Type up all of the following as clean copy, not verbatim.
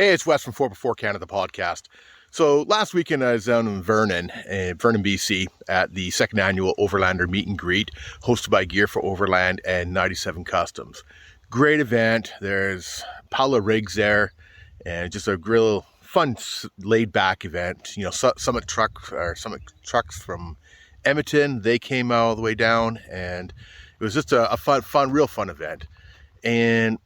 Hey, it's Wes from 4x4 Canada podcast. So last weekend I was down in Vernon, BC, at the second annual Overlander meet and greet hosted by Gear for Overland and 97 Customs. Great event. There's a pile of rigs there and just a real fun, laid-back event. You know, Summit trucks from Edmonton, they came all the way down, and it was just a real fun event. And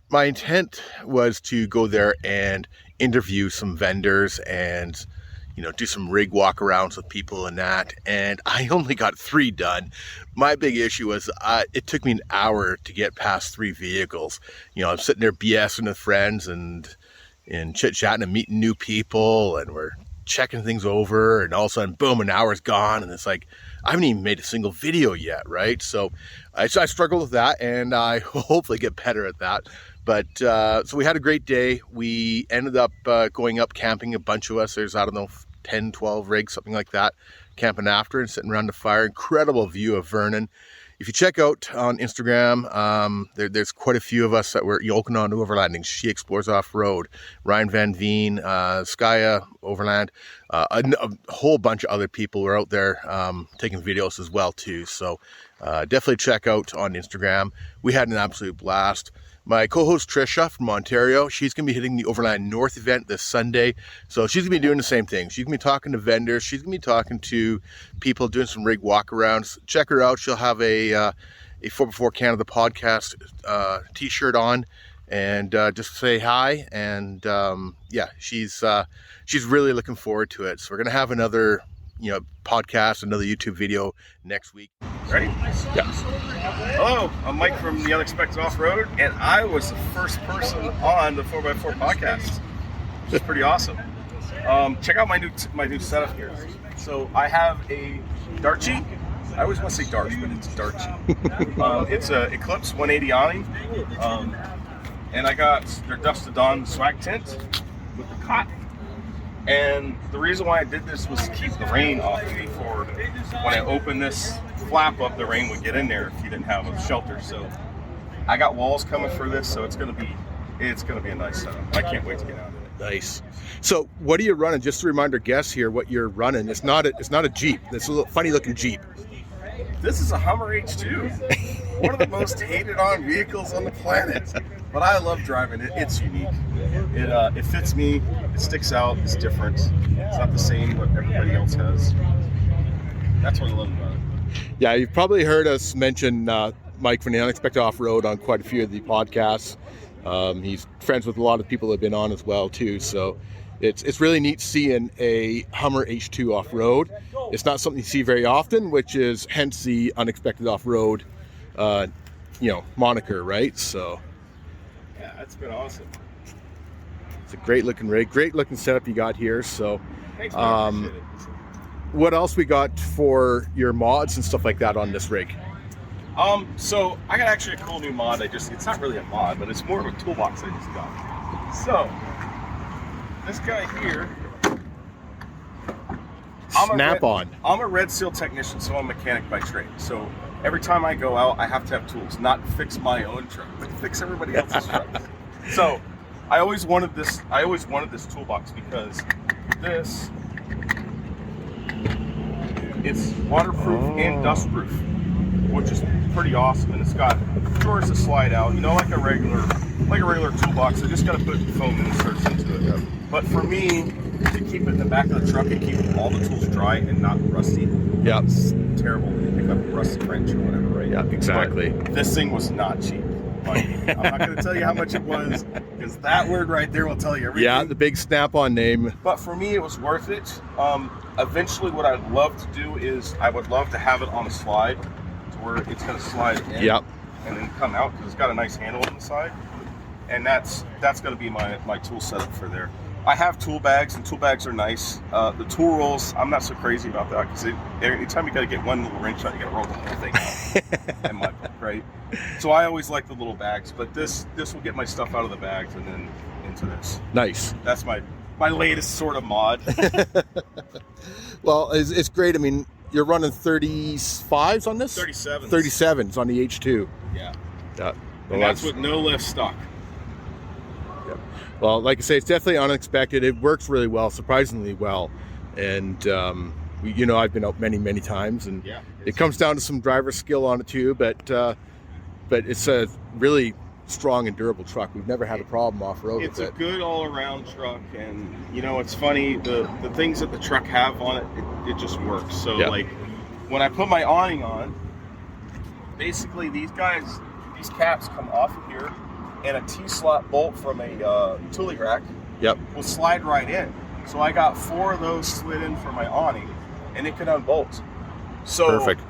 my intent was to go there and interview some vendors and, you know, do some rig walkarounds with people and that. And I only got 3 done. My big issue was it took me an hour to get past 3 vehicles. You know, I'm sitting there BSing with friends and chit-chatting and meeting new people, and we're checking things over, and all of a sudden, boom, an hour's gone, and it's like, I haven't even made a single video yet, right? So I struggled with that, and I hopefully get better at that. But so we had a great day. We ended up going up camping, a bunch of us. There's, I don't know, 10, 12 rigs, something like that, camping after and sitting around the fire. Incredible view of Vernon. If you check out on Instagram, there's quite a few of us that were yoking on to Overlanding. She Explores Off-Road, Ryan Van Veen, Skya Overland, a whole bunch of other people were out there taking videos as well too. So definitely check out on Instagram. We had an absolute blast. My co-host Trisha from Ontario, she's going to be hitting the Overland North event this Sunday. So she's going to be doing the same thing. She's going to be talking to vendors. She's going to be talking to people doing some rig walkarounds. Check her out. She'll have a 4x4 Canada podcast t-shirt on, and just say hi. And yeah, she's really looking forward to it. So we're going to have another, you know, podcast, another YouTube video next week. Ready? Yeah. Hello, I'm Mike from the Unexpected Off-Road, and I was the first person on the 4x4 podcast, which is pretty awesome. Check out my new setup here. So I have a Darchi. I always want to say Darch, but it's Darchi. It's a Eclipse 180 awning, and I got their Dust to Dawn swag tint with the cotton. And the reason why I did this was to keep the rain off of me for when I open this flap up, the rain would get in there if you didn't have a shelter. So I got walls coming for this, so it's gonna be a nice setup. I can't wait to get out of it. Nice. So what are you running? Just to remind our guests here what you're running. It's not a Jeep. It's a little funny looking Jeep. This is a Hummer H2, one of the most hated on vehicles on the planet. But I love driving it. It's unique. It fits me. It sticks out. It's different. It's not the same what everybody else has. That's what I love about it. Yeah, you've probably heard us mention Mike from the Unexpected Off-Road on quite a few of the podcasts. He's friends with a lot of people that have been on as well too. So it's really neat seeing a Hummer H2 off-road. It's not something you see very often, which is hence the Unexpected Off-Road, moniker, right? So yeah, that's been awesome. It's a great looking rig, great looking setup you got here. So thanks, man. Appreciate it. What else we got for your mods and stuff like that on this rig? So I got actually a cool new mod. It's not really a mod, but it's more of a toolbox I just got. So this guy here, Snap-on. I'm a Red Seal technician, so I'm a mechanic by trade. So every time I go out, I have to have tools, not fix my own truck, but fix everybody else's trucks. So I always wanted this toolbox because it's waterproof and dustproof, which is pretty awesome. And it's got drawers that slide out, like a regular toolbox. I just got to put foam inserts into it. Yeah. But for me, to keep it in the back of the truck and keep all the tools dry and not rusty. Yeah, it's terrible when you pick up a rusty wrench or whatever, right? Yeah, exactly. But this thing was not cheap. I'm not going to tell you how much it was, because that word right there will tell you everything. Yeah, the big Snap-on name. But for me, it was worth it. Eventually, what I'd love to do is I would love to have it on a slide to where it's going to slide in and then come out, because it's got a nice handle on the side. And that's going to be my tool setup for there. I have tool bags, and tool bags are nice. The tool rolls, I'm not so crazy about that, because anytime you got to get one little wrench out, you got to roll the whole thing out in my book, right? So I always like the little bags, but this will get my stuff out of the bags and then into this. Nice. That's my latest sort of mod. Well, it's great. I mean, you're running 35s on this? 37s. 37s on the H2. Yeah. Well, and that's with no lift stock. Well, like I say, it's definitely unexpected. It works really well, surprisingly well. And, I've been out many times, and it comes down to some driver skill on it too, but it's a really strong and durable truck. We've never had a problem off-road with it. It's a good all-around truck, and it's funny, the things that the truck have on it just works. So like when I put my awning on, basically these caps come off of here, and a T-slot bolt from a tooling rack will slide right in. So I got 4 of those slid in for my awning, and it could unbolt. So perfect.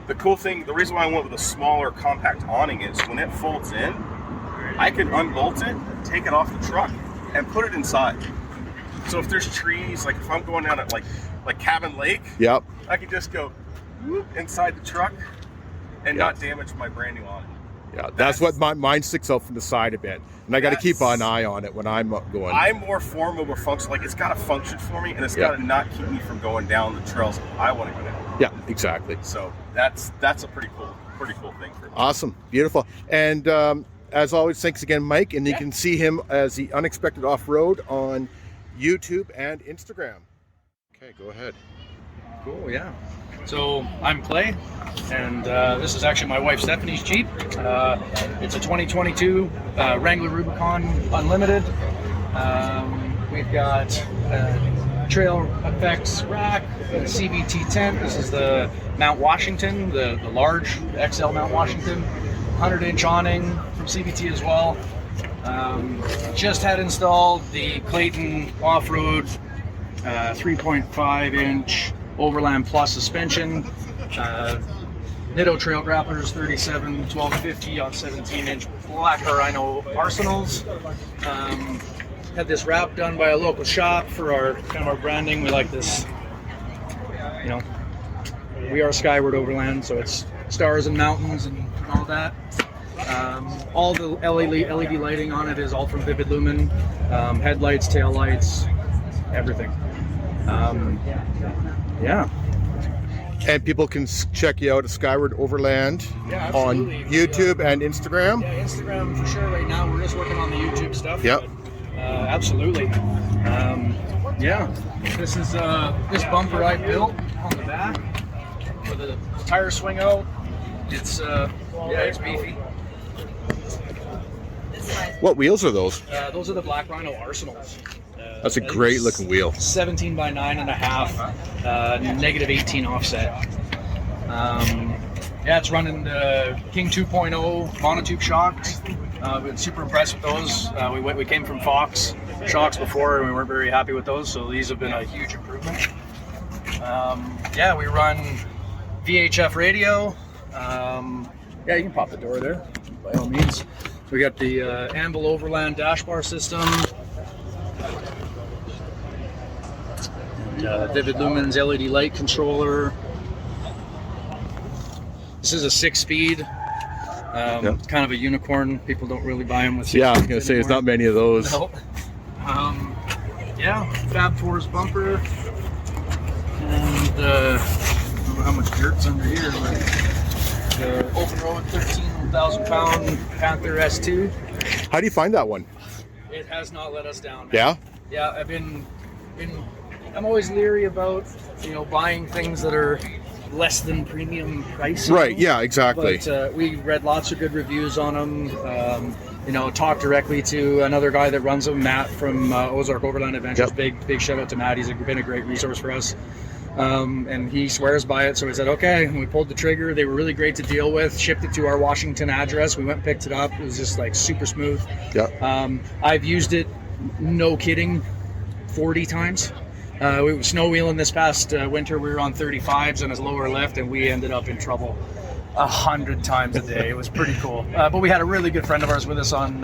The cool thing, the reason why I went with a smaller compact awning is when it folds in, I can unbolt it, take it off the truck, and put it inside. So if there's trees, like if I'm going down at like Cabin Lake, I can just go whoop inside the truck and not damage my brand new awning. Yeah, that's what mine sticks out from the side a bit, and I got to keep an eye on it when I'm going. I'm more form over function. Like it's got to function for me, and it's got to not keep me from going down the trails I want to go down. Yeah, exactly. So that's a pretty cool thing for me. Awesome, beautiful, and as always, thanks again, Mike. And you can see him as the Unexpected Off-Road on YouTube and Instagram. Okay, go ahead. Cool, yeah. So I'm Clay, and this is actually my wife Stephanie's Jeep. It's a 2022 Wrangler Rubicon Unlimited. We've got Trail Effects rack, the CVT tent. This is the Mount Washington, the large XL Mount Washington. 100-inch awning from CVT as well. Just had installed the Clayton Off-Road 3.5-inch Overland Plus suspension. Nitto Trail Grapplers 37 1250 on 17-inch Black Rhino Arsenals. Had this wrap done by a local shop for our branding. We like this, we are Skyward Overland, so it's stars and mountains and all that. All the LED lighting on it is all from Vivid Lumen. Headlights, tail lights, everything. And people can check you out at Skyward Overland on YouTube and Instagram. Yeah, Instagram for sure. Right now, we're just working on the YouTube stuff. Yep. But, absolutely. This is this bumper I built on the back for the tire swing out. It's it's beefy. What wheels are those? Those are the Black Rhino Arsenals. That's a great looking wheel. 17 by 9.5, negative 18 offset. It's running the King 2.0 monotube shocks. We've been super impressed with those. We came from Fox shocks before, and we weren't very happy with those, so these have been a huge improvement. We run VHF radio. You can pop the door there, by all means. We got the Anvil Overland dash bar system. Vivid Lumen's LED light controller. This is a 6-speed. It's kind of a unicorn. People don't really buy them with 6 I was going to say, there's not many of those. No. Fab Fours bumper. And I don't know how much dirt's under here, but the open road 13,000 pound Panther S2. How do you find that one? It has not let us down, man. Yeah? Yeah, I've been I'm always leery about, buying things that are less than premium price. Right, yeah, exactly. But we read lots of good reviews on them. Talked directly to another guy that runs them, Matt from Ozark Overland Adventures. Yep. Big shout out to Matt. He's been a great resource for us. And he swears by it, so we said okay, and we pulled the trigger. They were really great to deal with. Shipped it to our Washington address. We went and picked it up. It was just super smooth. Yeah. I've used it, no kidding, 40 times. We were snow wheeling this past winter. We were on 35s and a lower lift, and we ended up in trouble 100 times a day. It was pretty cool. But we had a really good friend of ours with us on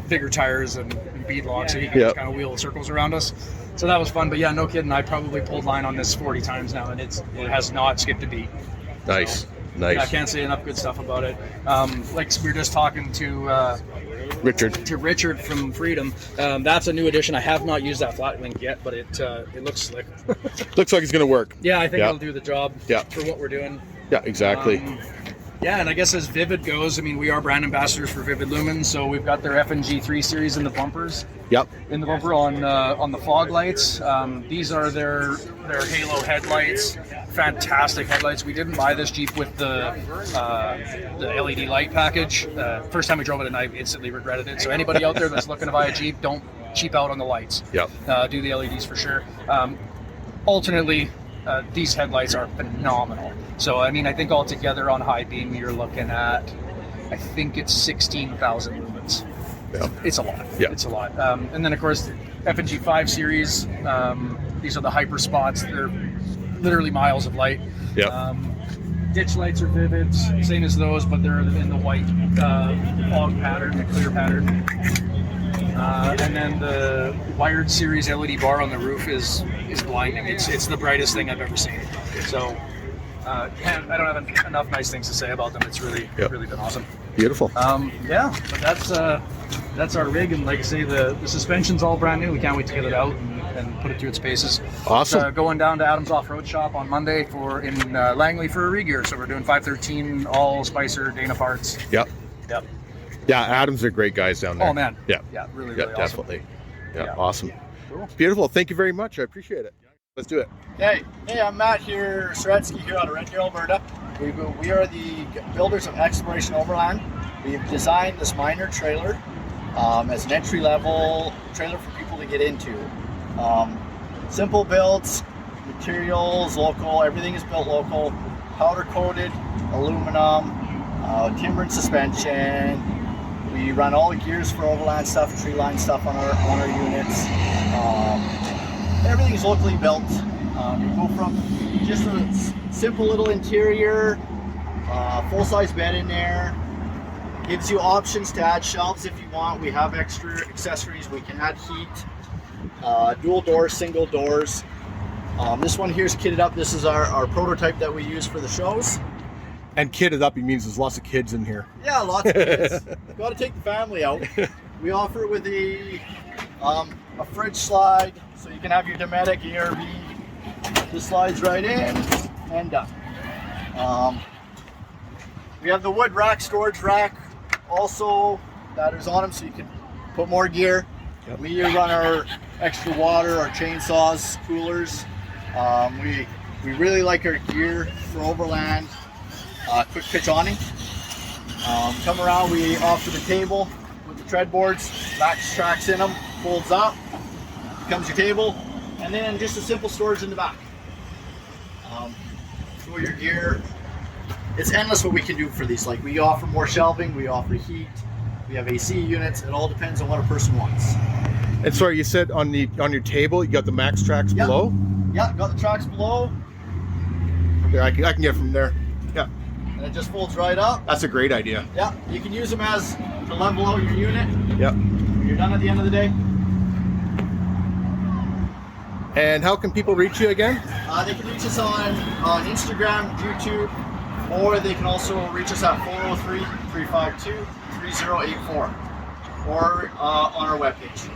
bigger tires and bead locks, so he could just kind of wheel circles around us. So that was fun. But no kidding. I probably pulled line on this 40 times now, and it has not skipped a beat. Nice. So, Nice. I can't say enough good stuff about it. Like we were just talking to Richard from Freedom. That's a new addition. I have not used that flat link yet, but it looks slick. Looks like it's going to work. Yeah, I think it'll do the job for what we're doing. Yeah, exactly. Yeah, and I guess as Vivid goes, I mean, we are brand ambassadors for Vivid Lumens, so we've got their FNG 3 series in the bumpers. Yep. In the bumper on the fog lights. These are their halo headlights. Fantastic headlights. We didn't buy this Jeep with the LED light package. First time we drove it, and I instantly regretted it. So anybody out there that's looking to buy a Jeep, don't cheap out on the lights. Yep. Do the LEDs for sure. Alternately, these headlights are phenomenal. So I mean, I think altogether on high beam you're looking at, I think it's 16,000 lumens. Yeah. It's a lot. Yeah. It's a lot. And then of course, FNG 5 series. These are the hyper spots. They're literally miles of light. Yeah. Ditch lights are Vivids, same as those, but they're in the white fog pattern, the clear pattern. And then the wired series LED bar on the roof is blinding. It's the brightest thing I've ever seen. So I don't have enough nice things to say about them. It's really really been awesome. Beautiful. Yeah, but that's our rig, and like I say, the suspension's all brand new. We can't wait to get it out and put it through its paces. Awesome. It's, going down to Adams Off-Road Shop on Monday in Langley for a regear. So we're doing 513 all Spicer Dana parts. Yep. Yep. Yeah, Adams are great guys down there. Oh man. Yeah. Yeah, really Yeah, awesome. definitely. Yeah, Yeah. awesome. Cool. Beautiful. Thank you very much. I appreciate it. Let's do it. Hey, I'm Matt here, Soretsky here out of Red Deer, Alberta. We are the builders of Exploration Overland. We've designed this minor trailer as an entry-level trailer for people to get into. Simple builds, materials local, everything is built local, powder-coated, aluminum, timber and suspension. We run all the gears for Overland stuff, tree line stuff on our units. Everything's locally built. You go from just a simple little interior, full-size bed in there. Gives you options to add shelves if you want. We have extra accessories. We can add heat, dual doors, single doors. This one here is kitted up. This is our prototype that we use for the shows. And kitted up, he means there's lots of kids in here. Yeah, lots of kids. Got to take the family out. We offer it with a fridge slide, so you can have your Dometic ARV. This slides right in and done. We have the wood rack, storage rack, also that is on them, so you can put more gear. Yep. We run our extra water, our chainsaws, coolers. We really like our gear for Overland. Quick pitch awning. Come around, we offer the table with the tread boards, max tracks in them, folds up, becomes your table, and then just a simple storage in the back. Store your gear. It's endless what we can do for these. Like, we offer more shelving, we offer heat, we have AC units. It all depends on what a person wants. And sorry, you said on your table you got the max tracks Yep. below? Yeah, got the tracks below, Okay, I can get from there. Yeah, and it just folds right up. that's a great idea. Yeah, you can use them as to level out your unit Yep. when you're done at the end of the day. And how can people reach you again? They can reach us on Instagram, YouTube, or they can also reach us at 403-352-3084 or on our webpage.